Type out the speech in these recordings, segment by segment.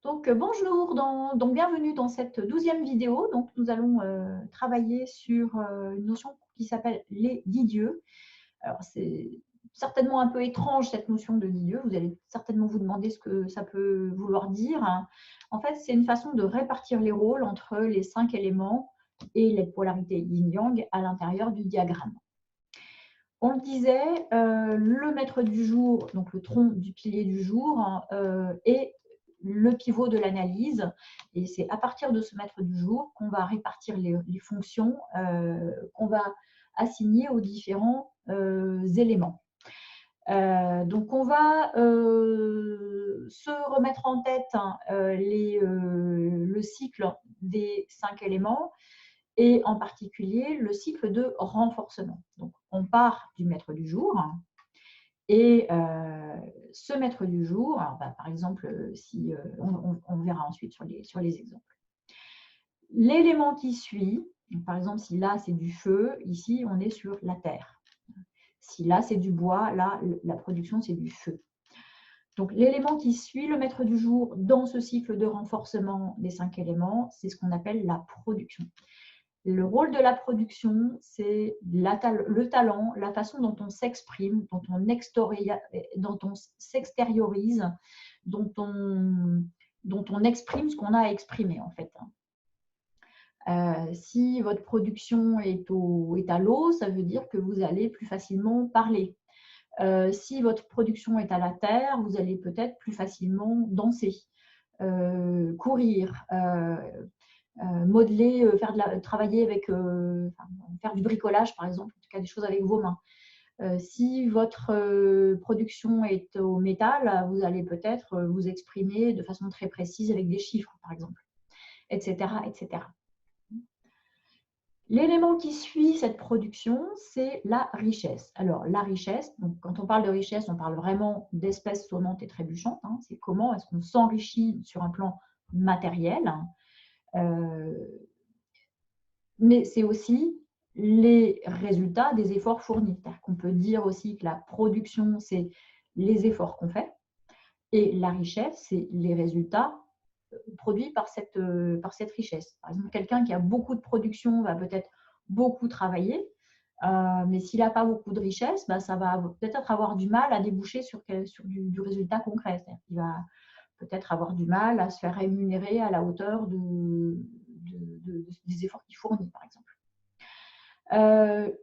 Bonjour, bienvenue dans cette 12e vidéo. Donc, nous allons travailler sur une notion qui s'appelle les 10 dieux. Alors, c'est certainement un peu étrange cette notion de 10 dieux. Vous allez certainement vous demander ce que ça peut vouloir dire. En fait, c'est une façon de répartir les rôles entre les 5 éléments et les polarités yin-yang à l'intérieur du diagramme. On le disait, le maître du jour, donc le tronc du pilier du jour, est le pivot de l'analyse. Et c'est à partir de ce maître du jour qu'on va répartir les fonctions qu'on va assigner aux différents éléments. Donc, on va se remettre en tête le cycle des 5 éléments et en particulier le cycle de renforcement. Donc, on part du maître du jour et ce maître du jour, alors, par exemple, si on verra ensuite sur les exemples. L'élément qui suit, par exemple, si là c'est du feu, ici on est sur la terre. Si là c'est du bois, là la production c'est du feu. Donc, l'élément qui suit le maître du jour dans ce cycle de renforcement des 5 éléments, c'est ce qu'on appelle la production. Le rôle de la production, c'est le talent, la façon dont on s'exprime, dont on s'extériorise, dont on exprime ce qu'on a à exprimer en fait. Si votre production est à l'eau, ça veut dire que vous allez plus facilement parler. Si votre production est à la terre, vous allez peut-être plus facilement danser, courir, modeler, travailler avec, faire du bricolage par exemple, en tout cas des choses avec vos mains. Si votre production est au métal, vous allez peut-être vous exprimer de façon très précise avec des chiffres par exemple, etc., etc. L'élément qui suit cette production, c'est la richesse. Alors, la richesse, donc, quand on parle de richesse, on parle vraiment d'espèces sonnantes et trébuchantes. C'est comment est-ce qu'on s'enrichit sur un plan matériel. Mais c'est aussi les résultats des efforts fournis. C'est-à-dire qu'on peut dire aussi que la production, c'est les efforts qu'on fait. Et la richesse, c'est les résultats produits par cette richesse. Par exemple, quelqu'un qui a beaucoup de production va peut-être beaucoup travailler, mais s'il n'a pas beaucoup de richesse, ça va peut-être avoir du mal à déboucher sur du résultat concret. C'est-à-dire qu'il va peut-être avoir du mal à se faire rémunérer à la hauteur des efforts qu'il fournit, par exemple.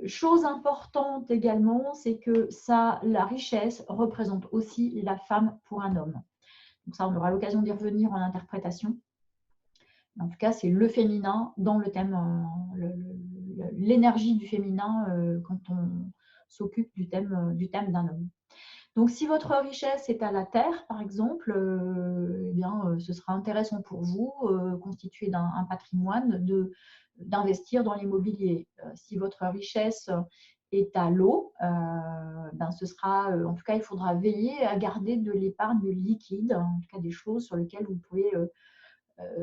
Chose importante également, c'est que la richesse représente aussi la femme pour un homme. Donc ça, on aura l'occasion d'y revenir en interprétation. En tout cas, c'est le féminin dans le thème, l'énergie du féminin quand on s'occupe du thème d'un homme. Donc, si votre richesse est à la terre, par exemple, ce sera intéressant pour vous, constitué d'un patrimoine, d'investir dans l'immobilier. Si votre richesse est à l'eau, ce sera, en tout cas, il faudra veiller à garder de l'épargne liquide, en tout cas des choses sur lesquelles vous pouvez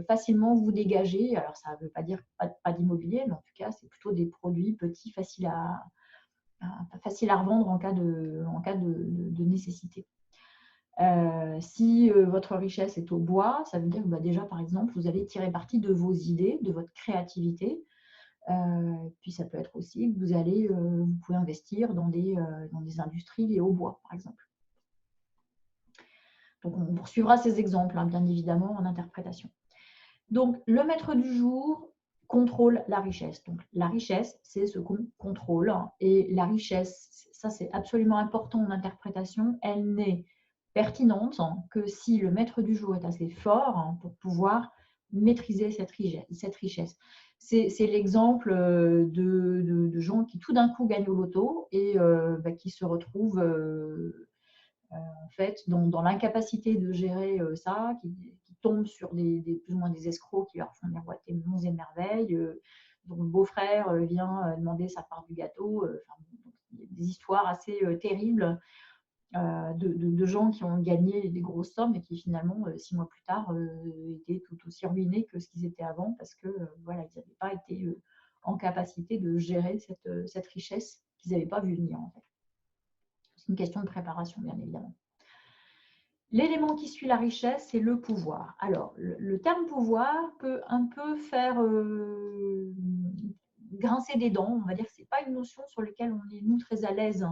facilement vous dégager. Alors, ça ne veut pas dire pas d'immobilier, mais en tout cas, c'est plutôt des produits petits, faciles à revendre en cas de nécessité. Si votre richesse est au bois, ça veut dire que déjà, par exemple, vous allez tirer parti de vos idées, de votre créativité. Puis ça peut être aussi que vous pouvez investir dans des industries liées au bois, par exemple. Donc, on poursuivra ces exemples, bien évidemment, en interprétation. Donc, le maître du jour contrôle la richesse. Donc, la richesse, c'est ce qu'on contrôle. Et la richesse, ça c'est absolument important en interprétation, elle n'est pertinente que si le maître du jour est assez fort pour pouvoir maîtriser cette richesse. C'est l'exemple de gens qui tout d'un coup gagnent au loto et qui se retrouvent en fait dans l'incapacité de gérer ça, qui tombent sur plus ou moins des escrocs qui leur font miroiter monts et merveilles, dont le beau-frère vient demander sa part du gâteau. Des histoires assez terribles de gens qui ont gagné des grosses sommes et qui finalement, 6 mois plus tard, étaient tout aussi ruinés que ce qu'ils étaient avant parce que ils n'avaient pas été en capacité de gérer cette richesse qu'ils n'avaient pas vu venir en fait. C'est une question de préparation, bien évidemment. L'élément qui suit la richesse, c'est le pouvoir. Alors, le terme pouvoir peut un peu faire grincer des dents. On va dire que ce n'est pas une notion sur laquelle on est, nous, très à l'aise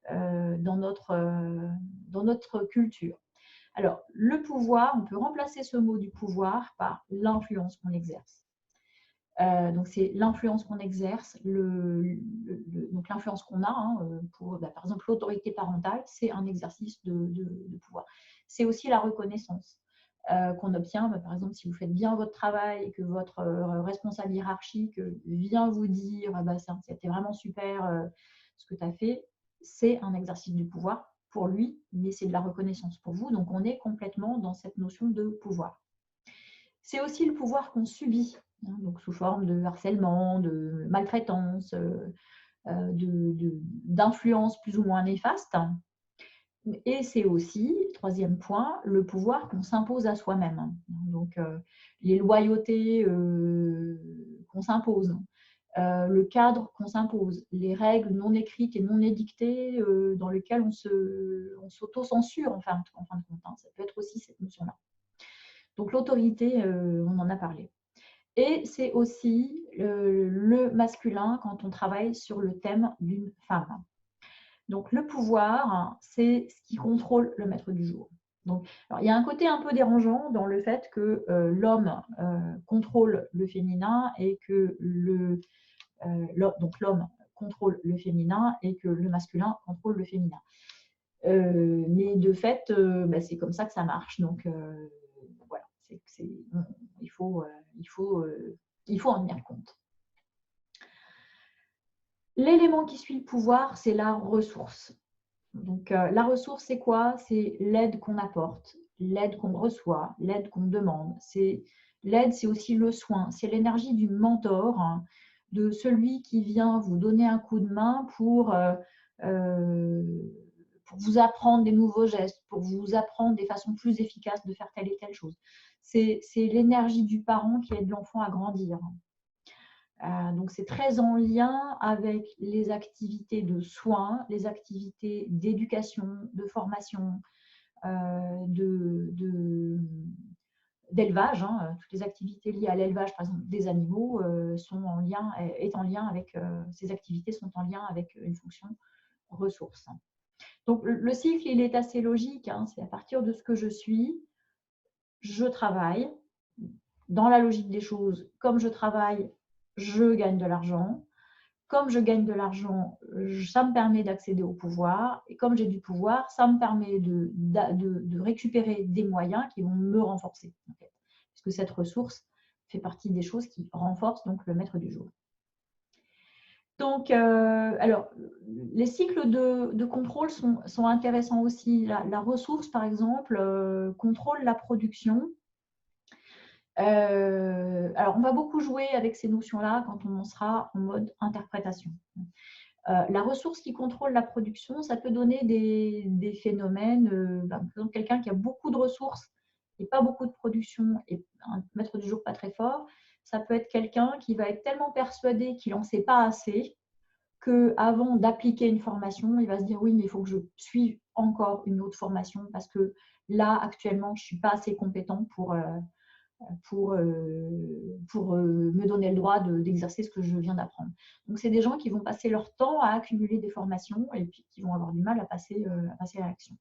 dans notre culture. Alors, le pouvoir, on peut remplacer ce mot du pouvoir par l'influence qu'on exerce. Donc, c'est l'influence qu'on exerce, donc l'influence qu'on a pour, par exemple, l'autorité parentale, c'est un exercice de pouvoir. C'est aussi la reconnaissance qu'on obtient. Par exemple, si vous faites bien votre travail et que votre responsable hiérarchique vient vous dire c'était vraiment super ce que tu as fait, c'est un exercice du pouvoir pour lui, mais c'est de la reconnaissance pour vous. Donc, on est complètement dans cette notion de pouvoir. C'est aussi le pouvoir qu'on subit, donc sous forme de harcèlement, de maltraitance, d'influence plus ou moins néfaste. Et c'est aussi, troisième point, le pouvoir qu'on s'impose à soi-même. Donc, les loyautés qu'on s'impose, le cadre qu'on s'impose, les règles non écrites et non édictées dans lesquelles on s'auto-censure en fin de compte. Ça peut être aussi cette notion-là. Donc, l'autorité, on en a parlé. Et c'est aussi le masculin quand on travaille sur le thème d'une femme. Donc, le pouvoir, c'est ce qui contrôle le maître du jour. Donc, alors, il y a un côté un peu dérangeant dans le fait que l'homme contrôle le féminin et que donc l'homme contrôle le féminin et que le masculin contrôle le féminin. Mais de fait, c'est comme ça que ça marche. Donc, voilà, il faut en tenir compte. L'élément qui suit le pouvoir, c'est la ressource. Donc, la ressource, c'est quoi? C'est l'aide qu'on apporte, l'aide qu'on reçoit, l'aide qu'on demande. L'aide, c'est aussi le soin. C'est l'énergie du mentor, de celui qui vient vous donner un coup de main pour vous apprendre des nouveaux gestes, pour vous apprendre des façons plus efficaces de faire telle et telle chose. C'est l'énergie du parent qui aide l'enfant à grandir. Donc, c'est très en lien avec les activités de soins, les activités d'éducation, de formation, d'élevage. Toutes les activités liées à l'élevage, par exemple, des animaux, ces activités sont en lien avec une fonction ressource. Donc, le cycle, il est assez logique. C'est à partir de ce que je suis, je travaille. Dans la logique des choses, comme je travaille, je gagne de l'argent. Comme je gagne de l'argent, ça me permet d'accéder au pouvoir. Et comme j'ai du pouvoir, ça me permet de récupérer des moyens qui vont me renforcer. En fait. Puisque cette ressource fait partie des choses qui renforcent donc le maître du jour. Donc, alors, les cycles de contrôle sont intéressants aussi. La ressource, par exemple, contrôle la production. Alors, on va beaucoup jouer avec ces notions-là quand on en sera en mode interprétation. La ressource qui contrôle la production, ça peut donner des phénomènes. Par exemple, quelqu'un qui a beaucoup de ressources et pas beaucoup de production et un maître du jour pas très fort, ça peut être quelqu'un qui va être tellement persuadé qu'il n'en sait pas assez qu'avant d'appliquer une formation, il va se dire oui, mais il faut que je suive encore une autre formation parce que là, actuellement, je ne suis pas assez compétent pour me donner le droit d'exercer ce que je viens d'apprendre. Donc, c'est des gens qui vont passer leur temps à accumuler des formations et puis qui vont avoir du mal à passer à l'action.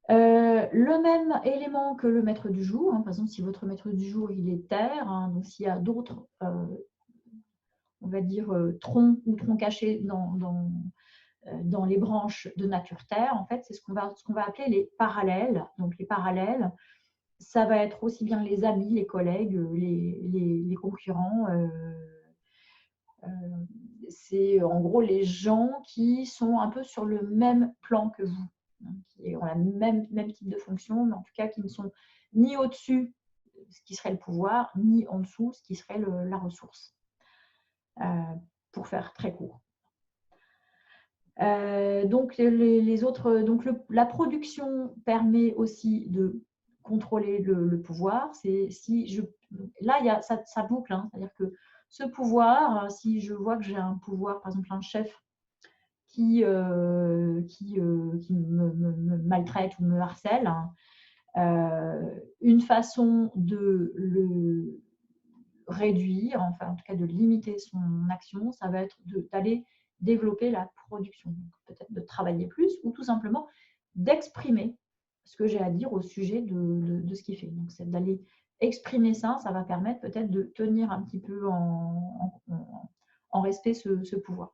Le même élément que le maître du jour, par exemple, si votre maître du jour, il est terre, donc s'il y a d'autres, on va dire, troncs ou troncs cachés dans les branches de nature terre, en fait, c'est ce qu'on va appeler les parallèles. Donc, les parallèles, ça va être aussi bien les amis, les collègues, les concurrents. C'est en gros les gens qui sont un peu sur le même plan que vous, qui ont le même type de fonction, mais en tout cas qui ne sont ni au-dessus, ce qui serait le pouvoir, ni en dessous, ce qui serait la ressource, pour faire très court. Donc, la production permet aussi de contrôler le pouvoir. Là, ça boucle, c'est-à-dire que ce pouvoir, si je vois que j'ai un pouvoir, par exemple un chef me maltraite ou me harcèle, une façon de le réduire, enfin en tout cas de limiter son action, ça va être d'aller développer la production. Peut-être de travailler plus ou tout simplement d'exprimer ce que j'ai à dire au sujet de ce qu'il fait. Donc c'est d'aller exprimer ça, ça va permettre peut-être de tenir un petit peu en respect ce pouvoir.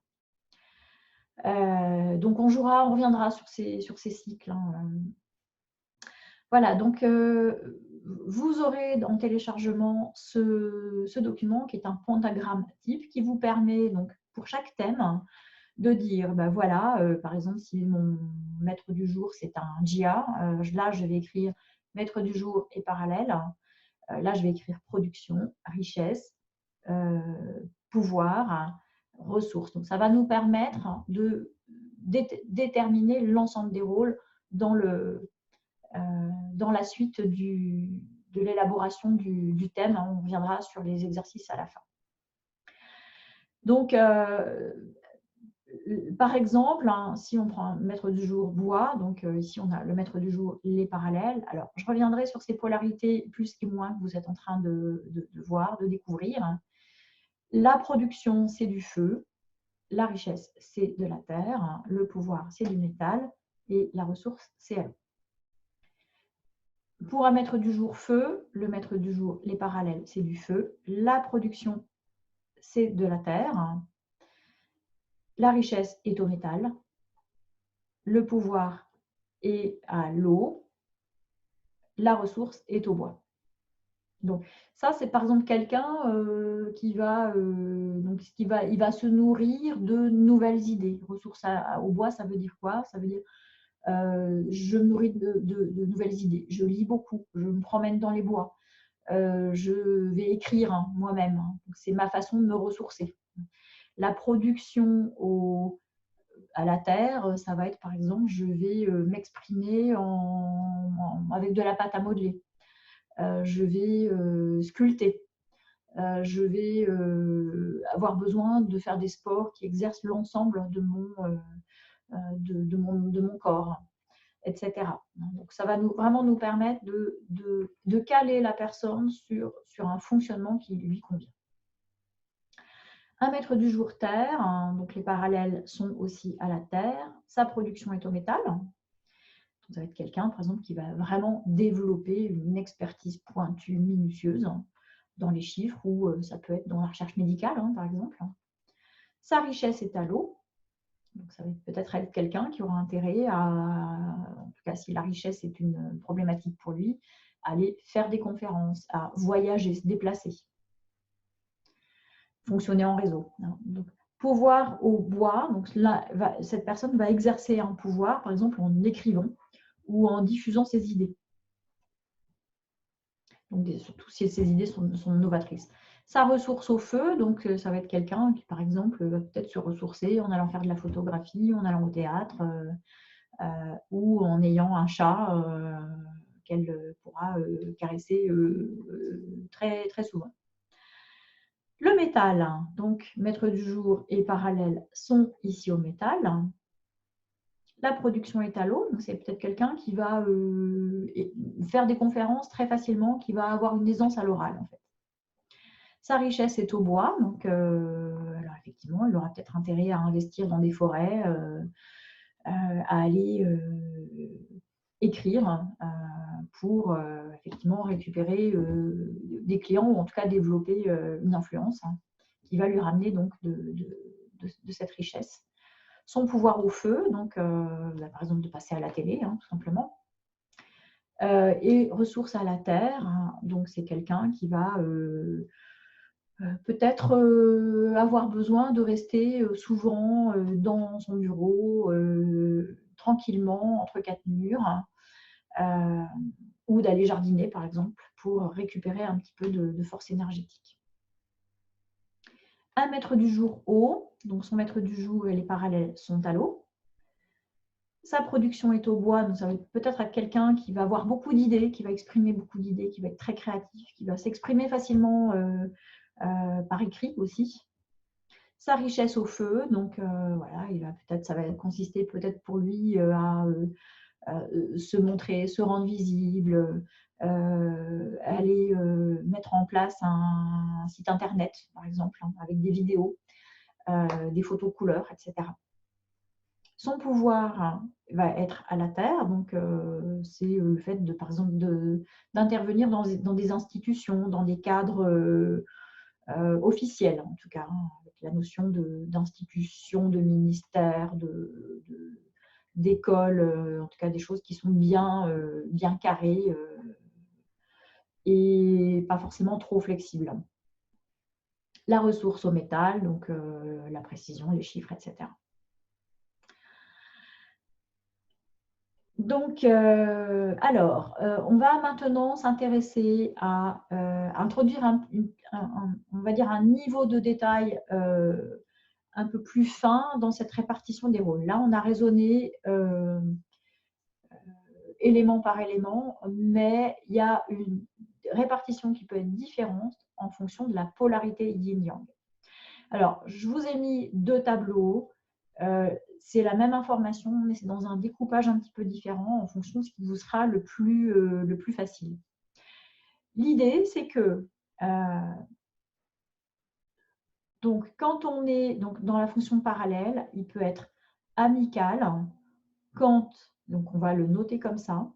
Donc on reviendra sur ces cycles. Voilà, donc vous aurez en téléchargement ce document qui est un pentagramme type qui vous permet donc pour chaque thème de dire, ben voilà, par exemple, si mon maître du jour c'est un Jia, là je vais écrire maître du jour et parallèle, là je vais écrire production, richesse, pouvoir, ressources. Donc ça va nous permettre de déterminer l'ensemble des rôles dans la suite de l'élaboration du thème. On reviendra sur les exercices à la fin. Donc, par exemple, si on prend un maître du jour bois, donc ici on a le maître du jour, les parallèles. Alors, je reviendrai sur ces polarités plus et moins que vous êtes en train de voir, de découvrir. La production, c'est du feu. La richesse, c'est de la terre. Le pouvoir, c'est du métal. Et la ressource, c'est l'eau. Pour un maître du jour feu, le maître du jour, les parallèles, c'est du feu. La production, c'est de la terre. La richesse est au métal. Le pouvoir est à l'eau. La ressource est au bois. Donc, ça, c'est par exemple quelqu'un il va se nourrir de nouvelles idées. Ressources au bois, ça veut dire quoi? Ça veut dire je me nourris de nouvelles idées. Je lis beaucoup. Je me promène dans les bois. Je vais écrire moi-même. C'est ma façon de me ressourcer. La production à la terre, ça va être par exemple, je vais m'exprimer avec de la pâte à modeler. Je vais sculpter. Je vais avoir besoin de faire des sports qui exercent l'ensemble de mon corps, etc. Donc, ça va vraiment nous permettre de caler la personne sur un fonctionnement qui lui convient. Un maître du jour terre, donc les parallèles sont aussi à la terre. Sa production est au métal. Ça va être quelqu'un, par exemple, qui va vraiment développer une expertise pointue, minutieuse dans les chiffres, ou ça peut être dans la recherche médicale, par exemple. Sa richesse est à l'eau. Donc, ça va peut-être être quelqu'un qui aura intérêt en tout cas si la richesse est une problématique pour lui, à aller faire des conférences, à voyager, se déplacer, fonctionner en réseau. Donc, pouvoir au bois, donc là, cette personne va exercer un pouvoir, par exemple en écrivant ou en diffusant ses idées. Donc, surtout si ces idées sont novatrices. Sa ressource au feu, donc ça va être quelqu'un qui, par exemple, va peut-être se ressourcer en allant faire de la photographie, en allant au théâtre, ou en ayant un chat qu'elle pourra caresser très, très souvent. Le métal, donc maître du jour et parallèle sont ici au métal. La production est à l'eau, donc c'est peut-être quelqu'un qui va faire des conférences très facilement, qui va avoir une aisance à l'oral en fait. Sa richesse est au bois, donc alors effectivement, il aura peut-être intérêt à investir dans des forêts, à aller écrire pour effectivement récupérer des clients ou en tout cas développer une influence qui va lui ramener donc de cette richesse. Son pouvoir au feu, donc par exemple de passer à la télé, tout simplement. Et ressources à la terre, donc c'est quelqu'un qui va peut-être avoir besoin de rester souvent dans son bureau, tranquillement, entre quatre murs, ou d'aller jardiner, par exemple, pour récupérer un petit peu de force énergétique. Un maître du jour eau, donc son maître du jour et les parallèles sont à l'eau. Sa production est au bois, donc ça va peut-être être quelqu'un qui va avoir beaucoup d'idées, qui va exprimer beaucoup d'idées, qui va être très créatif, qui va s'exprimer facilement par écrit aussi. sa richesse au feu. Donc voilà, ça va consister peut-être pour lui à se montrer, se rendre visible, aller mettre en place un site internet, par exemple, hein, avec des vidéos, des photos couleurs, etc. Son pouvoir va être à la terre, donc c'est le fait de, par exemple, d'intervenir dans des institutions, dans des cadres officiels, en tout cas, hein, avec la notion d'institution, de ministère, d'école, en tout cas des choses qui sont bien carrées et pas forcément trop flexibles. La ressource au métal, donc la précision, les chiffres, etc. Donc, on va maintenant s'intéresser à introduire on va dire un niveau de détail un peu plus fin dans cette répartition des rôles. Là, on a raisonné élément par élément, mais il y a une répartition qui peut être différente en fonction de la polarité yin-yang. Alors, je vous ai mis deux tableaux. C'est la même information, mais c'est dans un découpage un petit peu différent en fonction de ce qui vous sera le plus facile. L'idée, c'est que donc, quand on est donc, dans la fonction parallèle, il peut être amical quand, donc on va le noter comme ça,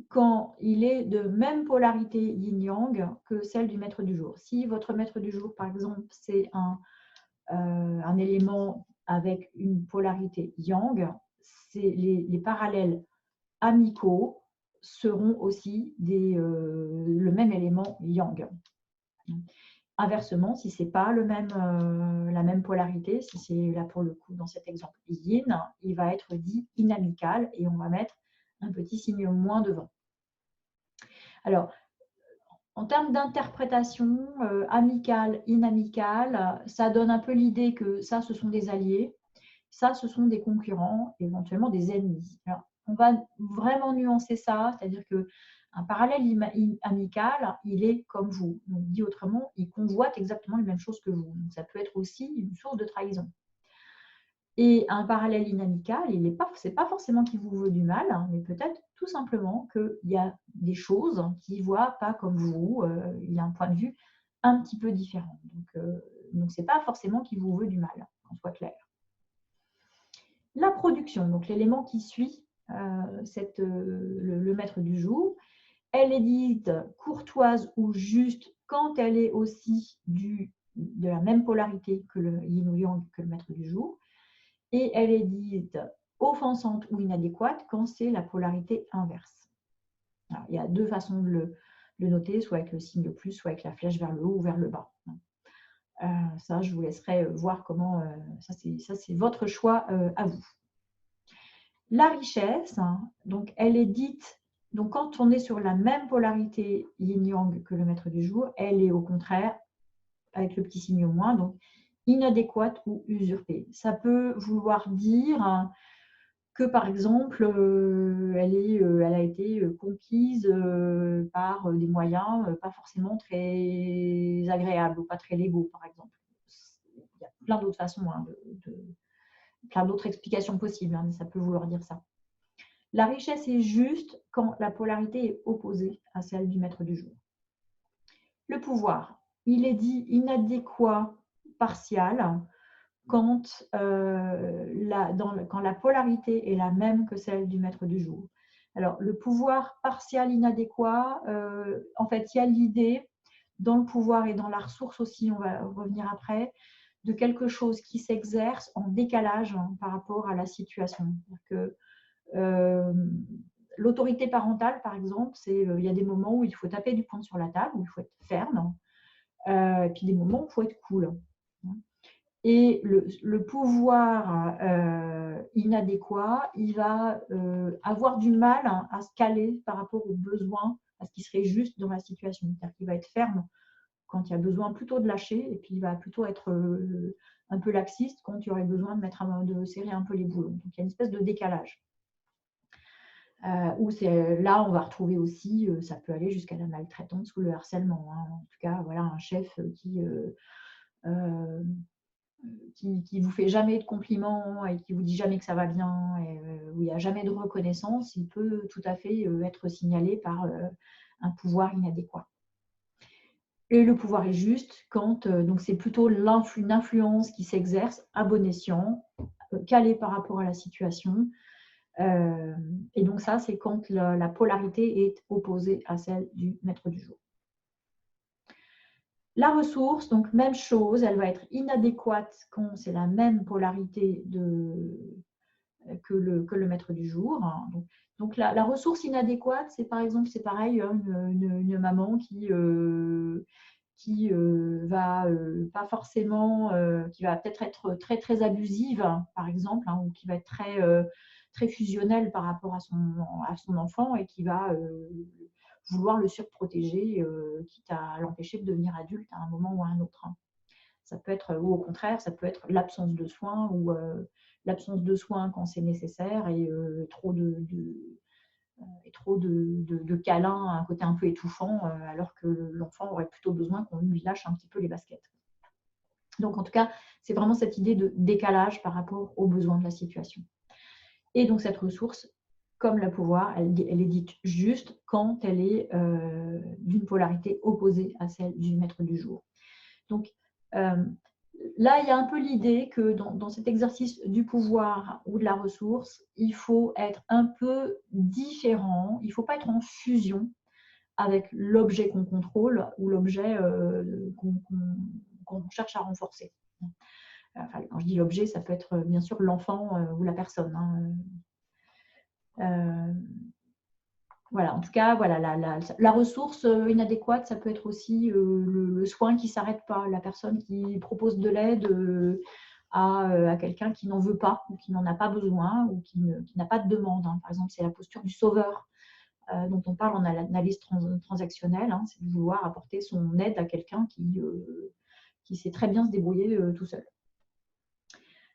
quand il est de même polarité yin-yang que celle du maître du jour. Si votre maître du jour, par exemple, c'est un élément avec une polarité yang, les parallèles amicaux seront aussi le même élément yang. Inversement, si ce n'est pas la même polarité, si c'est là pour le coup dans cet exemple yin, il va être dit inamical et on va mettre un petit signe moins devant. Alors, en termes d'interprétation amicale, inamicale, ça donne un peu l'idée que ça, ce sont des alliés, ça, ce sont des concurrents, éventuellement des ennemis. Alors, on va vraiment nuancer ça, c'est-à-dire qu'un parallèle amical, il est comme vous. Donc, dit autrement, il convoite exactement les mêmes choses que vous. Donc, ça peut être aussi une source de trahison. Et un parallèle inamical, ce n'est pas forcément qu'il vous veut du mal, hein, mais peut-être tout simplement qu'il y a des choses qu'il ne voit pas comme vous, il a un point de vue un petit peu différent. Donc ce n'est pas forcément qu'il vous veut du mal, qu'on soit clair. La production, donc l'élément qui suit le maître du jour, elle est dite courtoise ou juste quand elle est aussi de la même polarité que le yin ou yang, que le maître du jour. Et elle est dite offensante ou inadéquate quand c'est la polarité inverse. Alors, il y a deux façons de le noter, soit avec le signe plus, soit avec la flèche vers le haut ou vers le bas. Ça, je vous laisserai voir comment, ça c'est votre choix à vous. La richesse, donc elle est dite, donc quand on est sur la même polarité yin-yang que le maître du jour, elle est au contraire avec le petit signe moins, donc inadéquate ou usurpée. Ça peut vouloir dire que, par exemple, elle a été conquise par des moyens pas forcément très agréables ou pas très légaux, par exemple. Il y a plein d'autres façons, plein d'autres explications possibles, mais ça peut vouloir dire ça. La richesse est juste quand la polarité est opposée à celle du maître du jour. Le pouvoir, il est dit inadéquat partial quand la polarité est la même que celle du maître du jour. Alors, le pouvoir partial inadéquat, en fait, il y a l'idée, dans le pouvoir et dans la ressource aussi, on va revenir après, de quelque chose qui s'exerce en décalage par rapport à la situation. L'autorité parentale, par exemple, il y a des moments où il faut taper du poing sur la table, où il faut être ferme, et puis des moments où il faut être cool. Et le pouvoir inadéquat, il va avoir du mal à se caler par rapport aux besoins, à ce qui serait juste dans la situation. C'est-à-dire qu'il va être ferme quand il y a besoin plutôt de lâcher, et puis il va plutôt être un peu laxiste quand il y aurait besoin de serrer un peu les boulons. Donc il y a une espèce de décalage. Là, on va retrouver aussi, ça peut aller jusqu'à la maltraitance ou le harcèlement. En tout cas, voilà, un chef qui qui vous fait jamais de compliments et qui vous dit jamais que ça va bien, et où il n'y a jamais de reconnaissance, il peut tout à fait être signalé par un pouvoir inadéquat. Et le pouvoir est juste quand donc c'est plutôt une influence qui s'exerce à bon escient, calée par rapport à la situation. Et donc ça, c'est quand la polarité est opposée à celle du maître du jour. La ressource, donc même chose, elle va être inadéquate quand c'est la même polarité que le maître du jour. Donc la ressource inadéquate, c'est par exemple, c'est pareil, une maman qui va pas forcément, qui va peut-être être très très abusive, par exemple, ou qui va être très fusionnelle par rapport à son enfant et qui va vouloir le surprotéger, quitte à l'empêcher de devenir adulte à un moment ou à un autre. Ça peut être, ou au contraire, ça peut être l'absence de soins ou l'absence de soins quand c'est nécessaire et trop de câlins, un côté un peu étouffant, alors que l'enfant aurait plutôt besoin qu'on lui lâche un petit peu les baskets. Donc en tout cas, c'est vraiment cette idée de décalage par rapport aux besoins de la situation. Et donc cette ressource, comme le pouvoir, elle est dite juste quand elle est d'une polarité opposée à celle du maître du jour. Donc là, il y a un peu l'idée que dans cet exercice du pouvoir ou de la ressource, il faut être un peu différent, il ne faut pas être en fusion avec l'objet qu'on contrôle ou l'objet qu'on cherche à renforcer. Enfin, quand je dis l'objet, ça peut être bien sûr l'enfant ou la personne. Voilà, en tout cas, voilà, la ressource inadéquate, ça peut être aussi le soin qui ne s'arrête pas, la personne qui propose de l'aide à quelqu'un qui n'en veut pas ou qui n'en a pas besoin ou qui n'a pas de demande. Par exemple, c'est la posture du sauveur dont on parle en analyse transactionnelle, c'est de vouloir apporter son aide à quelqu'un qui sait très bien se débrouiller tout seul.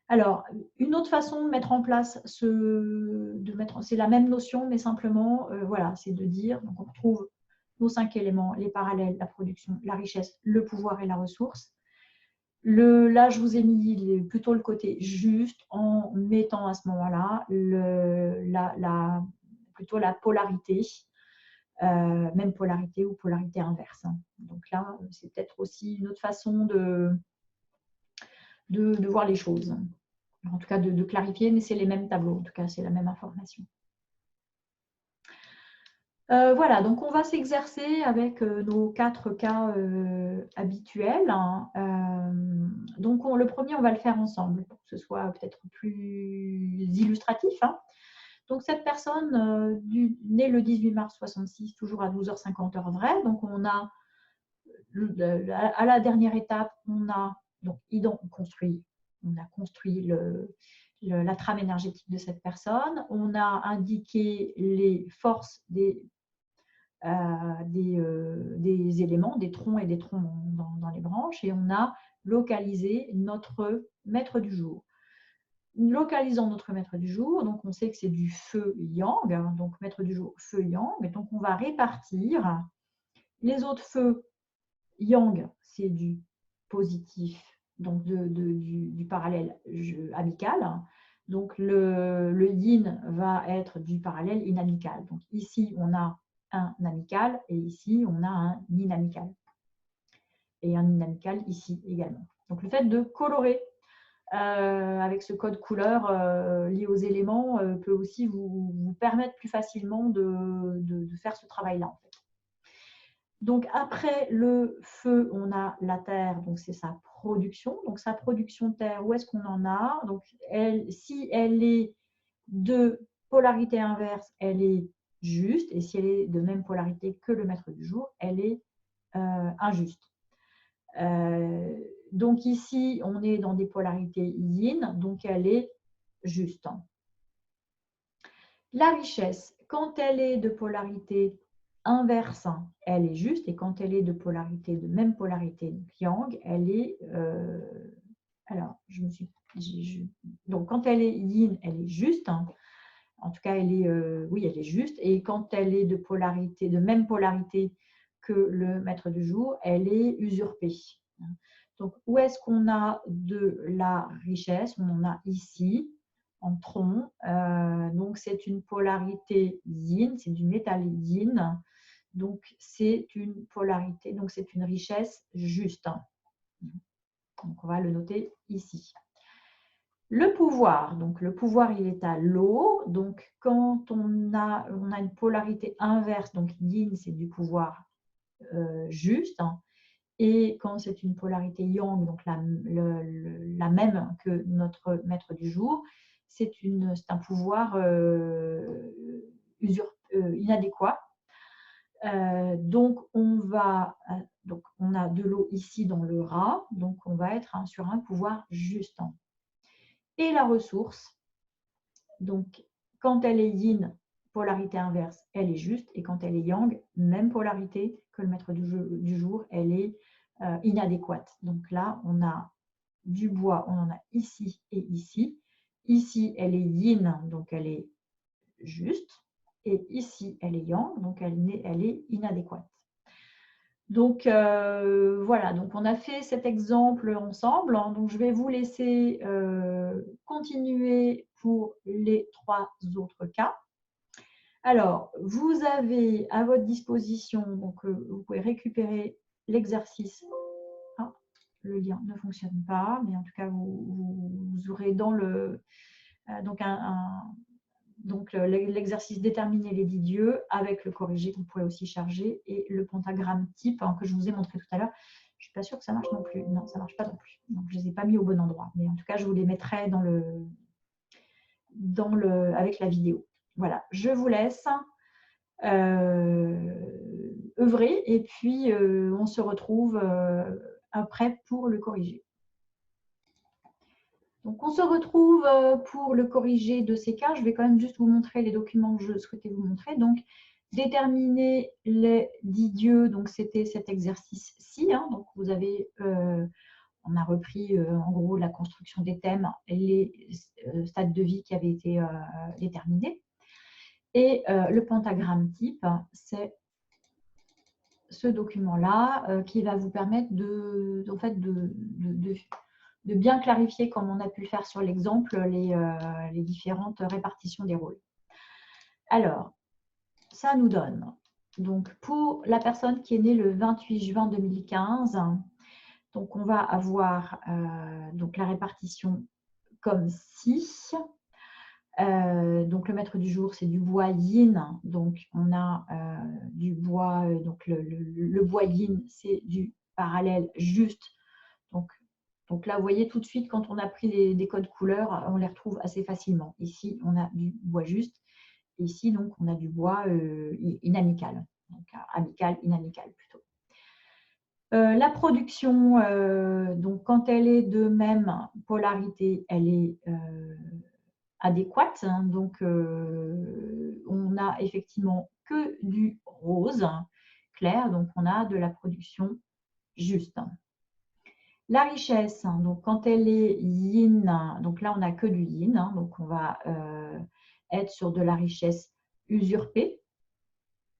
Alors, une autre façon de mettre en place c'est la même notion, mais simplement, voilà, c'est de dire, donc on retrouve nos 5 éléments, les parallèles, la production, la richesse, le pouvoir et la ressource. Là, je vous ai mis plutôt le côté juste en mettant à ce moment-là plutôt la polarité, même polarité ou polarité inverse. Donc là, c'est peut-être aussi une autre façon de voir les choses. En tout cas, de clarifier, mais c'est les mêmes tableaux. En tout cas, c'est la même information. Voilà, donc on va s'exercer avec nos 4 cas habituels. Donc le premier, on va le faire ensemble pour que ce soit peut-être plus illustratif. Donc cette personne née le 18 mars 66, toujours à 12h50 heure vraie. Donc on a, à la dernière étape, on a construit la trame énergétique de cette personne. On a indiqué les forces des éléments, des troncs et des troncs dans les branches, et on a localisé notre maître du jour. Localisant notre maître du jour, donc on sait que c'est du feu yang, donc maître du jour feu yang, et donc on va répartir les autres feux yang, c'est du positif, donc du parallèle amical. Donc le yin va être du parallèle inamical. Donc ici, on a un amical et ici, on a un inamical. Et un inamical ici également. Donc le fait de colorer avec ce code couleur lié aux éléments peut aussi vous permettre plus facilement de faire ce travail-là, en fait. Donc après le feu, on a la terre, donc c'est sa production. Donc sa production terre, où est-ce qu'on en a? Donc si elle est de polarité inverse, elle est juste. Et si elle est de même polarité que le maître du jour, elle est injuste. Donc ici, on est dans des polarités yin, donc elle est juste. La richesse, quand elle est de polarité inverse, elle est juste, et quand elle est de même polarité yang, elle est donc quand elle est yin, elle est juste. En tout cas, elle est juste. Et quand elle est de même polarité que le maître du jour, elle est usurpée. Donc, où est-ce qu'on a de la richesse? On en a ici, en tronc. Donc, c'est une polarité yin, c'est du métal yin. Donc, c'est une polarité, donc c'est une richesse juste. Donc, on va le noter ici. Le pouvoir, donc le pouvoir, il est à l'eau. Donc, quand on a une polarité inverse, donc yin, c'est du pouvoir juste. Et quand c'est une polarité yang, donc la même que notre maître du jour, c'est un pouvoir inadéquat. Donc, on a de l'eau ici dans le rat, donc on va être sur un pouvoir juste. Et la ressource, donc quand elle est yin, polarité inverse, elle est juste, et quand elle est yang, même polarité que le maître du jour, elle est inadéquate. Donc là, on a du bois, on en a ici et ici. Ici, elle est yin, donc elle est juste, et ici, elle est yang, donc elle est inadéquate. Donc voilà, donc on a fait cet exemple ensemble. Donc je vais vous laisser continuer pour les 3 autres cas. Alors, vous avez à votre disposition, donc vous pouvez récupérer l'exercice. Ah, le lien ne fonctionne pas, mais en tout cas, vous aurez dans le donc l'exercice déterminer les 10 dieux avec le corrigé que vous pouvez aussi charger et le pentagramme type que je vous ai montré tout à l'heure. Je ne suis pas sûre que ça marche non plus. Non, ça ne marche pas non plus. Donc, je ne les ai pas mis au bon endroit. Mais en tout cas, je vous les mettrai avec la vidéo. Voilà, je vous laisse œuvrer et puis on se retrouve après pour le corriger. Donc, on se retrouve pour le corriger de ces cas. Je vais quand même juste vous montrer les documents que je souhaitais vous montrer. Donc, déterminer les 10 dieux. Donc, c'était cet exercice-ci. Donc, vous avez, on a repris en gros la construction des thèmes et les stades de vie qui avaient été déterminés. Et le pentagramme type, c'est ce document-là qui va vous permettre de bien clarifier, comme on a pu le faire sur l'exemple, les différentes répartitions des rôles. Alors, ça nous donne, donc pour la personne qui est née le 28 juin 2015, donc on va avoir donc la répartition comme ci. Donc le maître du jour, c'est du bois yin, donc on a du bois, donc le bois yin, c'est du parallèle juste. Donc là, vous voyez tout de suite, quand on a pris des codes couleurs, on les retrouve assez facilement. Ici, on a du bois juste. Ici, donc, on a du bois inamical. Donc, amical, inamical plutôt. La production, donc quand elle est de même polarité, elle est adéquate. Donc, on a effectivement que du rose clair. Donc, on a de la production juste. La richesse, donc quand elle est yin, donc là on n'a que du yin, donc on va être sur de la richesse usurpée,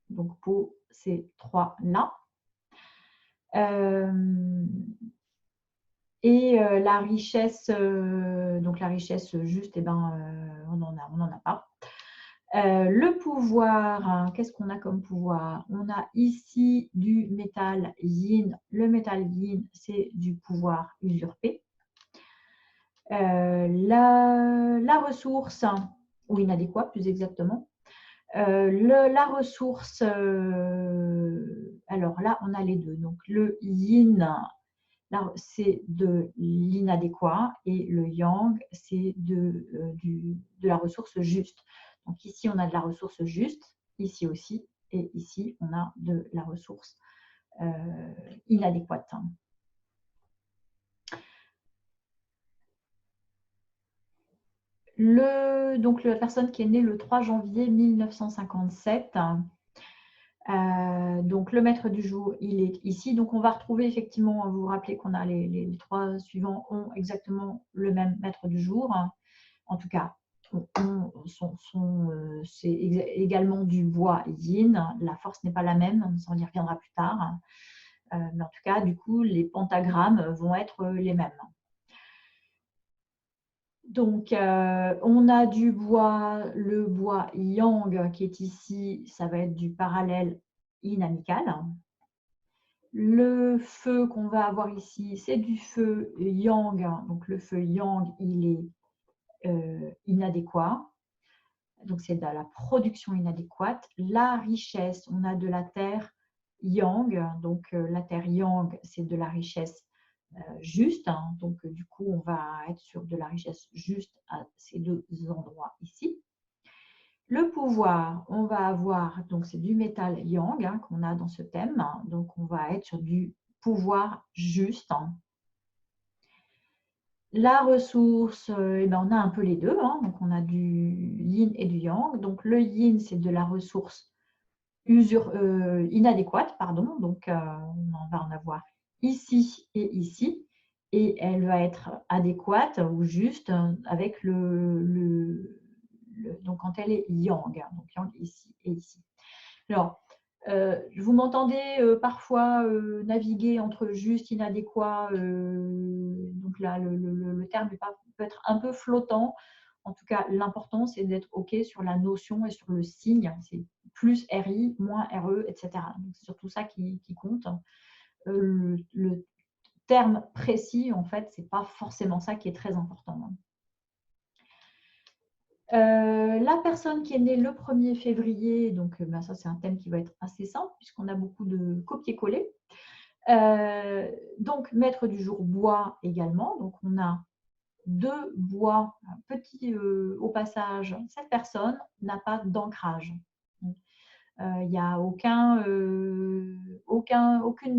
donc pour ces trois-là. Et la richesse, donc la richesse juste, eh ben, on n'en a pas. Le pouvoir, qu'est-ce qu'on a comme pouvoir? On a ici du métal yin. Le métal yin, c'est du pouvoir usurpé. La ressource, ou inadéquat plus exactement. La ressource, alors là, on a les deux. Donc, le yin, c'est de l'inadéquat et le yang, c'est de la ressource juste. Donc ici, on a de la ressource juste, ici aussi, et ici, on a de la ressource inadéquate. Donc la personne qui est née le 3 janvier 1957, donc le maître du jour, il est ici. Donc on va retrouver effectivement, vous vous rappelez qu'on a les 3 suivants ont exactement le même maître du jour. En tout cas, c'est également du bois yin. La force n'est pas la même, on y reviendra plus tard. Mais en tout cas, du coup, les pentagrammes vont être les mêmes. Donc, on a du bois, le bois yang qui est ici, ça va être du parallèle yin amical. Le feu qu'on va avoir ici, c'est du feu yang. Donc, le feu yang, il est inadéquat. Donc, c'est de la production inadéquate. La richesse, on a de la terre yang. Donc, la terre yang, c'est de la richesse juste. Donc, du coup, on va être sur de la richesse juste à ces deux endroits ici. Le pouvoir, on va avoir, donc c'est du métal yang qu'on a dans ce thème. Donc, on va être sur du pouvoir juste. La ressource, eh ben, on a un peu les deux. Donc, on a du yin et du yang. Donc, le yin, c'est de la ressource inadéquate, pardon. Donc, on va en avoir ici et ici. Et elle va être adéquate ou juste avec donc quand elle est yang. Donc, yang ici et ici. Alors, vous m'entendez parfois naviguer entre juste, inadéquat. Donc là, le terme peut être un peu flottant. En tout cas, l'important, c'est d'être OK sur la notion et sur le signe. C'est plus RI, moins RE, etc. Donc, c'est surtout ça qui compte. Le terme précis, en fait, ce n'est pas forcément ça qui est très important. La personne qui est née le 1er février, donc ça c'est un thème qui va être assez simple puisqu'on a beaucoup de copier-coller. Donc maître du jour bois également, donc on a 2 bois, petit au passage, cette personne n'a pas d'ancrage. Il n'y a aucune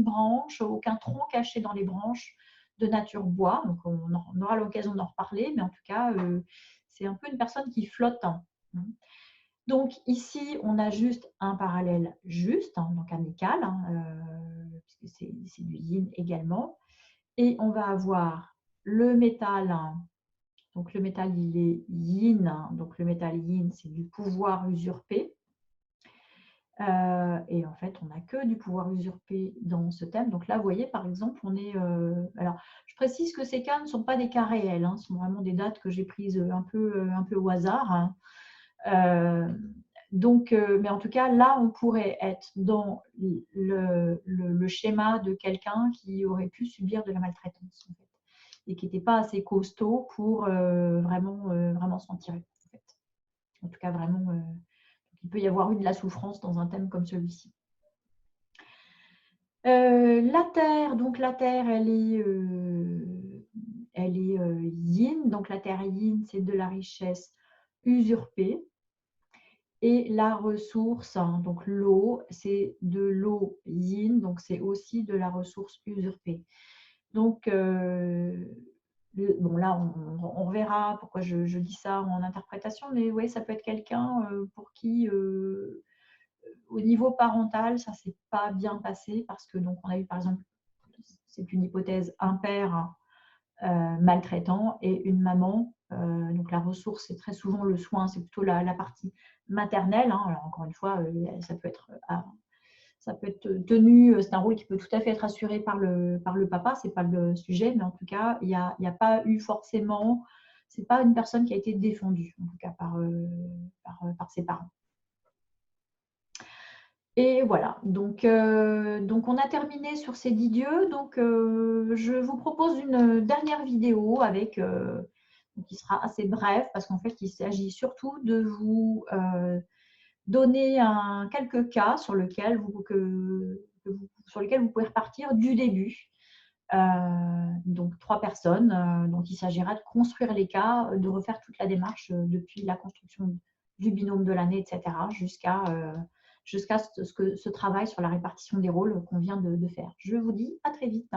branche, aucun tronc caché dans les branches de nature bois. Donc, on aura l'occasion d'en reparler, mais en tout cas, c'est un peu une personne qui flotte. Donc, ici, on a juste un parallèle juste, donc amical, puisque c'est du yin également. Et on va avoir le métal. Donc, le métal, il est yin. Donc, le métal yin, c'est du pouvoir usurpé. Et en fait, on n'a que du pouvoir usurpé dans ce thème. Donc là, vous voyez, par exemple, on est… alors, je précise que ces cas ne sont pas des cas réels. Ce sont vraiment des dates que j'ai prises un peu au hasard. Donc, mais en tout cas, là, on pourrait être dans le schéma de quelqu'un qui aurait pu subir de la maltraitance, en fait, et qui n'était pas assez costaud pour vraiment s'en tirer. En fait. En tout cas, vraiment… il peut y avoir eu de la souffrance dans un thème comme celui-ci. La terre, donc la terre, elle est yin. Donc la terre yin, c'est de la richesse usurpée. Et la ressource, donc l'eau, c'est de l'eau yin, donc c'est aussi de la ressource usurpée. Donc, bon là, on verra pourquoi je dis ça en interprétation, mais oui, ça peut être quelqu'un pour qui… au niveau parental, ça ne s'est pas bien passé parce que donc on a eu par exemple, c'est une hypothèse, un père maltraitant et une maman. Donc la ressource, c'est très souvent le soin, c'est plutôt la partie maternelle. Alors encore une fois, ça peut être tenu, c'est un rôle qui peut tout à fait être assuré par le papa, c'est pas le sujet, mais en tout cas, il n'y a pas eu forcément, c'est pas une personne qui a été défendue, en tout cas par ses parents. Et voilà, donc on a terminé sur ces 10 dieux. Donc, je vous propose une dernière vidéo qui sera assez brève parce qu'en fait, il s'agit surtout de vous donner quelques cas sur lesquels vous pouvez repartir du début. Donc, 3 personnes. Donc, il s'agira de construire les cas, de refaire toute la démarche depuis la construction du binôme de l'année, etc., jusqu'à ce travail sur la répartition des rôles qu'on vient de faire. Je vous dis à très vite.